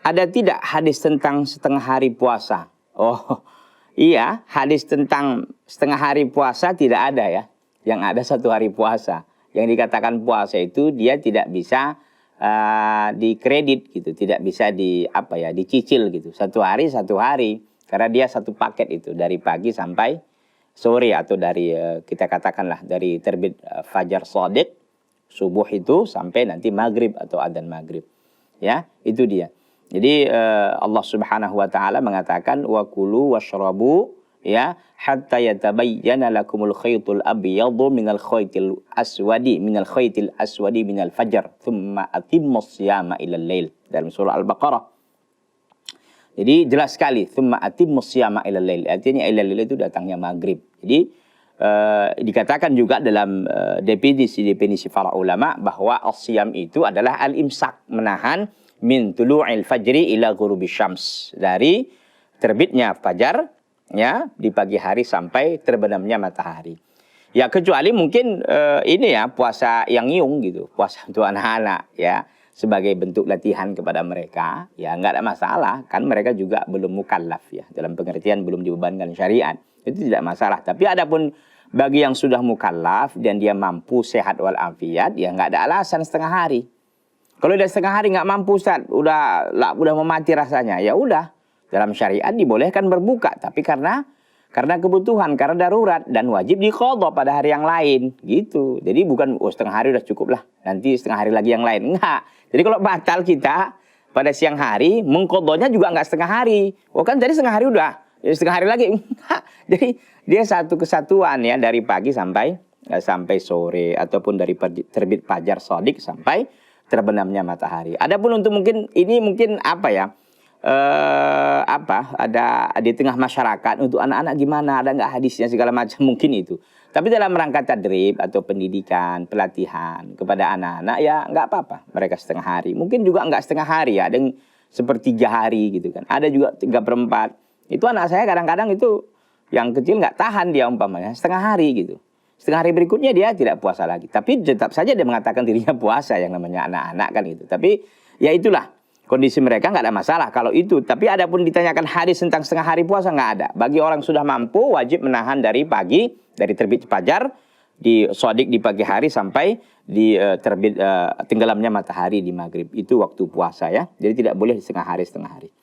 ada tidak hadis tentang setengah hari puasa? Oh, iya, hadis tentang setengah hari puasa tidak ada ya. Yang ada 1 hari puasa. Yang dikatakan puasa itu dia tidak bisa dikredit gitu, tidak bisa dicicil gitu. 1 hari 1 hari, karena dia 1 paket itu dari pagi sampai sore, atau dari kita katakanlah dari terbit fajar shadiq subuh itu sampai nanti maghrib atau adzan maghrib. Ya, itu dia. Jadi Allah Subhanahu wa taala mengatakan wa kulu washrabu ya hatta yatabayyana lakumul khaytul abyadu minal khaytil aswadi minal fajr thumma atimmus siyama ilal lail, dalam surah Al-Baqarah. Jadi jelas sekali thumma atimmus siyama ilal lail, artinya ilal lail itu datangnya maghrib. Jadi dikatakan juga dalam definisi para ulama bahwa as-siyam itu adalah al-imsak, menahan min tulu'il fajri ila ghurubi syams, dari terbitnya fajar ya di pagi hari sampai terbenamnya matahari. Ya kecuali mungkin ini ya puasa yang nyung gitu, puasa untuk anak-anak ya, sebagai bentuk latihan kepada mereka, ya nggak ada masalah, kan mereka juga belum mukallaf ya, dalam pengertian belum dibebankan syariat, itu tidak masalah. Tapi adapun bagi yang sudah mukallaf dan dia mampu sehat walafiat, ya nggak ada alasan setengah hari. Kalau udah setengah hari nggak mampu, Ustaz, udah mau mati rasanya, ya udah, dalam syariat dibolehkan berbuka, tapi karena kebutuhan, karena darurat, dan wajib diqadha pada hari yang lain gitu. Jadi bukan setengah hari udah cukup lah, nanti setengah hari lagi yang lain, enggak. Jadi kalau batal kita pada siang hari, mengqadhanya juga enggak setengah hari. Oh kan tadi setengah hari udah, ya setengah hari lagi enggak. Jadi dia satu kesatuan ya, dari pagi sampai sore, ataupun dari terbit fajar shadiq sampai terbenamnya matahari. Adapun untuk mungkin ada di tengah masyarakat untuk anak-anak gimana, ada nggak hadisnya segala macam, mungkin itu. Tapi dalam rangka tadrib atau pendidikan, pelatihan kepada anak-anak, ya nggak apa-apa mereka setengah hari. Mungkin juga nggak setengah hari, ada yang 1/3 hari gitu kan. Ada juga 3/4. Itu anak saya kadang-kadang itu yang kecil nggak tahan dia umpamanya setengah hari gitu. Setengah hari berikutnya dia tidak puasa lagi. Tapi tetap saja dia mengatakan dirinya puasa, yang namanya anak-anak kan gitu. Tapi ya itulah kondisi mereka, nggak ada masalah kalau itu. Tapi adapun ditanyakan hadis tentang setengah hari puasa, nggak ada. Bagi orang sudah mampu wajib menahan dari pagi, dari terbit fajar di shadiq di pagi hari sampai di terbit tenggelamnya matahari di maghrib. Itu waktu puasa ya. Jadi tidak boleh setengah hari.